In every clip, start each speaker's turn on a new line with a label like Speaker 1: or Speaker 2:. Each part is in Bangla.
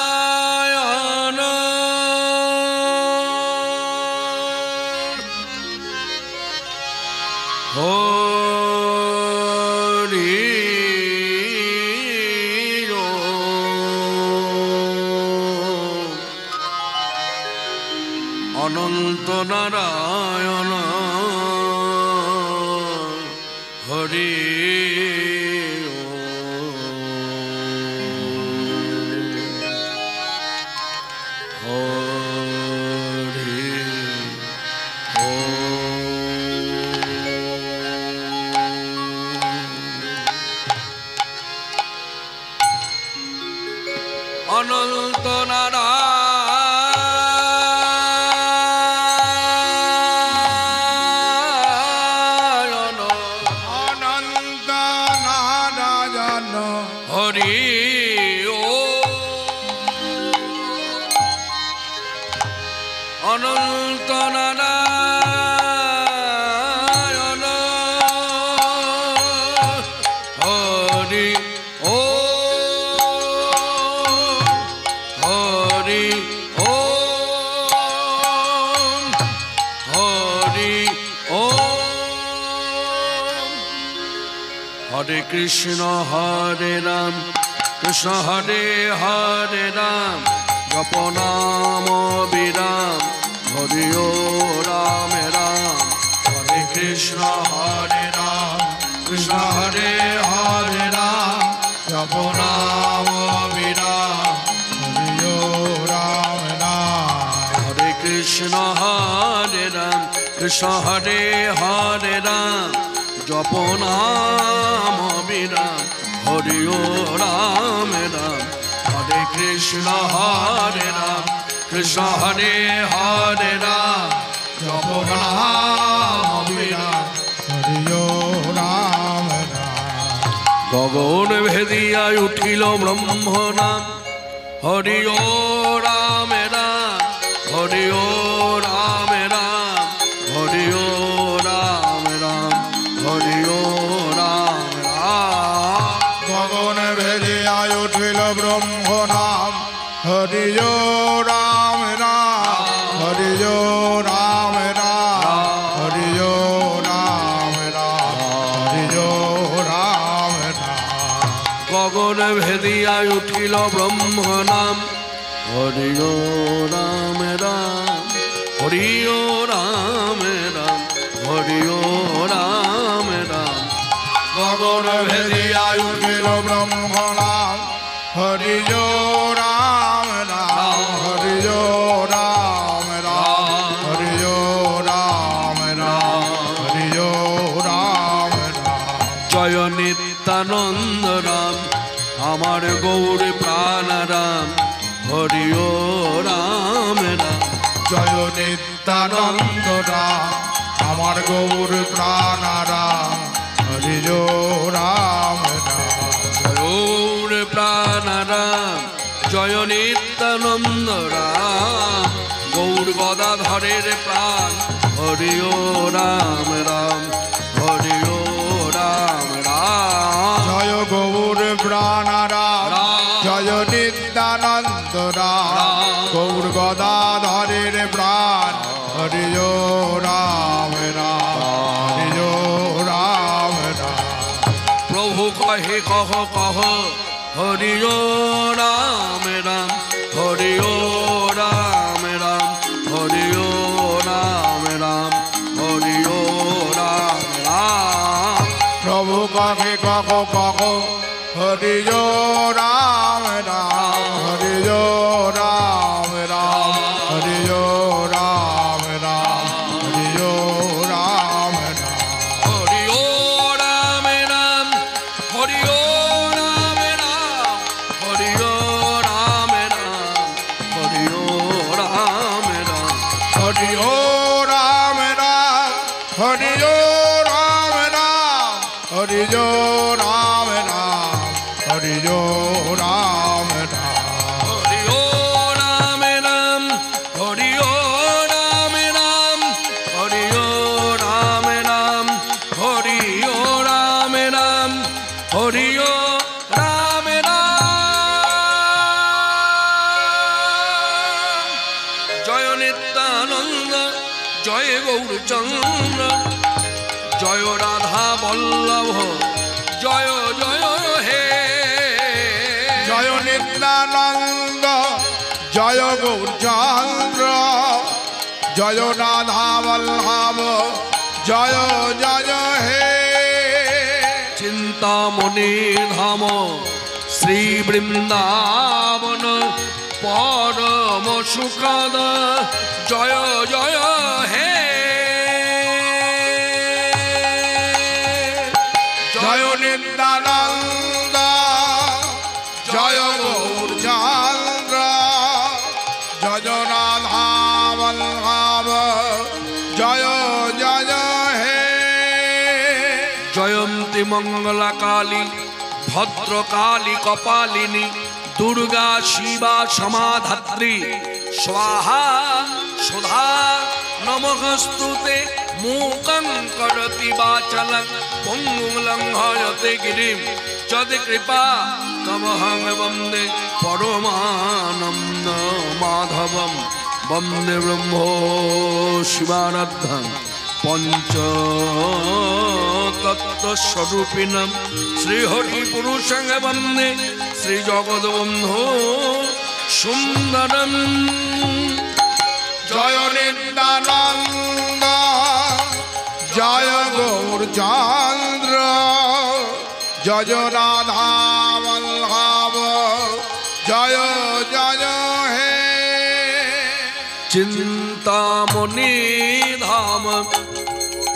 Speaker 1: নারায়ণ হরি অনন্ত নারায়ণ হরি অনন্ত নারায়ণ
Speaker 2: অনন্ত নারায়ণ
Speaker 1: হরি অনন্ত নারায়ণ হরি হরি হরি হরে কৃষ্ণ হরে রাম কৃষ্ণ হরে হরে রাম জপ নাম বিরাম হরি ও রাম রাম হরে কৃষ্ণ হরে রাম কৃষ্ণ হরে হরে রাম জপ নাম বিরাম
Speaker 2: হরি ও রাম রাম
Speaker 1: হরে কৃষ্ণ হরে রাম কৃষ্ণ হরে হরে রাম জপ নাম বিরাম হরি ও রাম রাম হরে কৃষ্ণ হরে রাম কৃষ্ণ হরে হরে রাম জপ নাম বিরাম
Speaker 2: হরি ও রাম রাম
Speaker 1: গগন ভেদিয়া উঠিল ব্রহ্ম নাম হরি ও রাম রাম হরি ও রাম রাম হরি ও রাম রাম হরি ও রাম রাম
Speaker 2: গগন ভেদিয়া উঠিল ব্রহ্ম নাম হরি ও রাম রাম হরি ও রাম রাম হরি ও রাম রাম হরি ও রাম রাম
Speaker 1: গগন ভেদিয়া উঠিল ব্রহ্ম নাম হরি ও রাম রাম হরি ও রাম রাম হরি ও রাম রাম
Speaker 2: গগন ভেদিয়া উঠিল ব্রহ্ম নাম হরি ও রাম রাম হরি ও রাম রাম হরি ও রাম রাম হরি ও রাম রাম
Speaker 1: জয় নিত্যানন্দ রাম আমার গৌর প্রাণ রাম হরি ও রাম রাম
Speaker 2: জয় নিত্যানন্দ রাম আমার গৌর প্রাণ রাম হরি ও রাম রাম
Speaker 1: গৌর প্রাণ রাম জয় নিত্যানন্দ রাম গৌর গদাধরের প্রাণ হরি ও রাম রাম হরি ও রাম রাম
Speaker 2: জয় গৌর প্রাণ রাম জয় নিত্যানন্দ রাম গৌর গদাধরের প্রাণ হরি ও রাম রাম হরি ও রাম রাম
Speaker 1: প্রভু কহে কহ কহ হরি ও রাম রাম হরি ও রাম রাম হরি ও রাম রাম হরি ও রাম রাম
Speaker 2: প্রভু কহে কহ কহ হরি ও রাম রাম হরি ও রাম রাম হরি ও রাম রাম হরি ও রাম রাম
Speaker 1: হরি ও রাম রাম হরি ও রাম রাম হরি ও রাম রাম হরি ও রাম রাম
Speaker 2: হরি ও রাম রাম হরি ও রাম রাম হরি ও রাম রাম হরি ও রাম রাম
Speaker 1: হরি ও রাম রাম হরি ও রাম রাম হরি ও রাম রাম হরি ও রাম রাম হরি ও রাম গৌরচন্দ্র জয় রাধা বল্লভ জয় জয় হে
Speaker 2: জয় নিত্যানন্দ জয় গৌরচন্দ্র জয় রাধা বল্লভ জয় জয় হে
Speaker 1: চিন্তামণি ধাম শ্রী বৃন্দাবন পরম সুখদ জয় জয় হে
Speaker 2: জয় নিত্যানন্দ জয় গৌরচন্দ্র জয় রাধা বল্লভ জয় জয় হে
Speaker 1: জয়ন্তী মঙ্গলা কালী ভদ্রকালী কপালিনী দুর্গা শিবা সমাধাত্রী স্বাহা সুধা নমঃস্তুতে मूकं करति वाचलं पङ्गुं लङ्घयते गिरिं यत्कृपा तमहं वन्दे परमानन्द माधवं वन्दे ब्रह्मो शिवाराध्यं पञ्चतत्त्वस्वरूपिणं श्रीहरिपुरुषं वन्दे श्रीजगद्बन्धो सुन्दरम्
Speaker 2: जय नित्यानन्द जय गौरचन्द्र जय राधा वल्लभ जय जय हे
Speaker 1: चिंतामणि धाम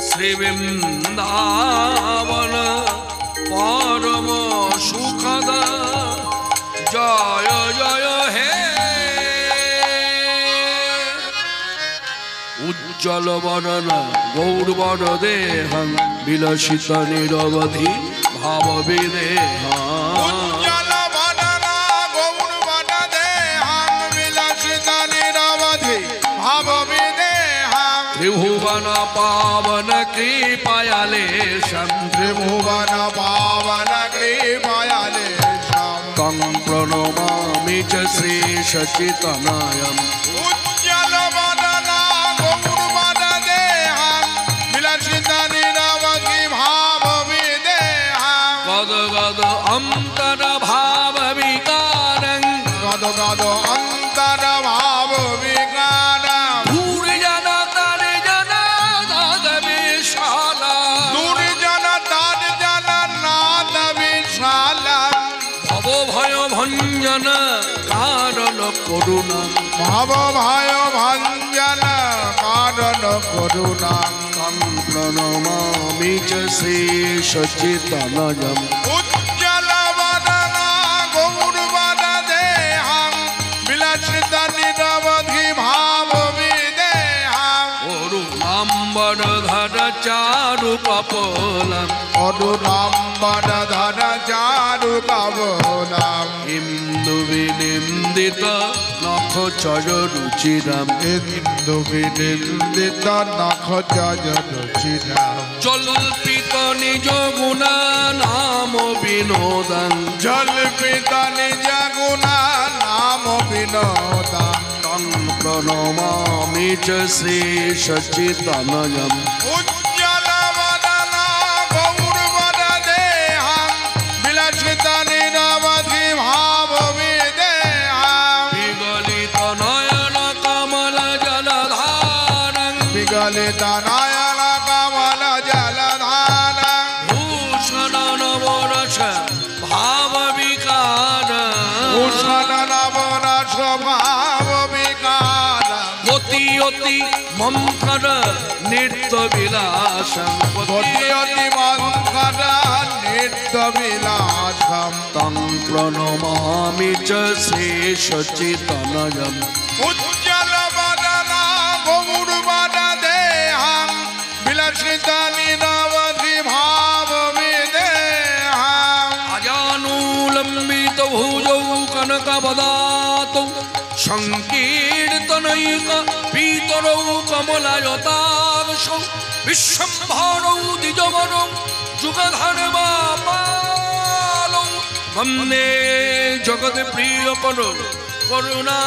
Speaker 1: श्री वृंदावन परम सुखद जय जय हे उज्ज्वल वदन गौरवर देहं विलसित निरवधि भाव विदेहा
Speaker 2: उज्ज्वल वदन गौरवर देहं विलसित निरवधि भाव विदेहा
Speaker 1: त्रिभुवन पावन कृपयालेशं
Speaker 2: त्रिभुवन पावन कृपयालेशं
Speaker 1: तं प्रणमामि च श्री सच्चिदानन्दं
Speaker 2: उज्ज्वल वदन गौरवर देहं विलसित निरवधि भाव विदेहा
Speaker 1: गद गद अंतर भाव विकारं
Speaker 2: गद गद अंतर भाव विकारं
Speaker 1: दूर जन तर जन नाद विशाला
Speaker 2: दूर जन तर जन नाद विशाला
Speaker 1: भव भय भंजन कारण करुणा
Speaker 2: भाव भय भंजन कारण करुणा
Speaker 1: तं प्रणमामि च श्री सच्चिदानन्दं
Speaker 2: उज्ज्वल वदन गौरवर देहं विलसित निरवधि भाव विदेहं
Speaker 1: अरुणाम्बरधर चारु कपोलं
Speaker 2: अरुणाम्बर धर चारु कपोलं
Speaker 1: इंदुविनिन्दित नख चर रुचिरम्
Speaker 2: इंदु विनिन्दित नख जय रुचिरं
Speaker 1: जल्पित निज गुणा नाम विनोदं
Speaker 2: जल्पित निज गुणा नाम विनोदं
Speaker 1: तं प्रणमामि च श्री सच्चिदानन्दम्
Speaker 2: उज्ज्वल वदन गौरवर देहं विलसित निरवधि भाव विदेहं
Speaker 1: विगलित नयन कमल जलधारं
Speaker 2: विगलित नयन कमल जलधारं
Speaker 1: भूषण नवरस भाव विकारं
Speaker 2: भूषण नवरस भाव विकारं
Speaker 1: गति अति मंकर नृत्य विलासं
Speaker 2: गति मंकर नृत्य विलासं
Speaker 1: तं प्रणमामि च श्री सच्चिदानन्दम्
Speaker 2: उज्ज्वल वदन गौरवर देहं विलसित निरवधि भाव विदेहं
Speaker 1: अजानुलम्बित भुजौ कनकवदातौ संकीर्तनैक पीतरौ कमलायताक्षौ विश्वम्भरौ द्विजवरौ जुगधर्मपालौ वन्दे जगत्प्रियकरौ करुणा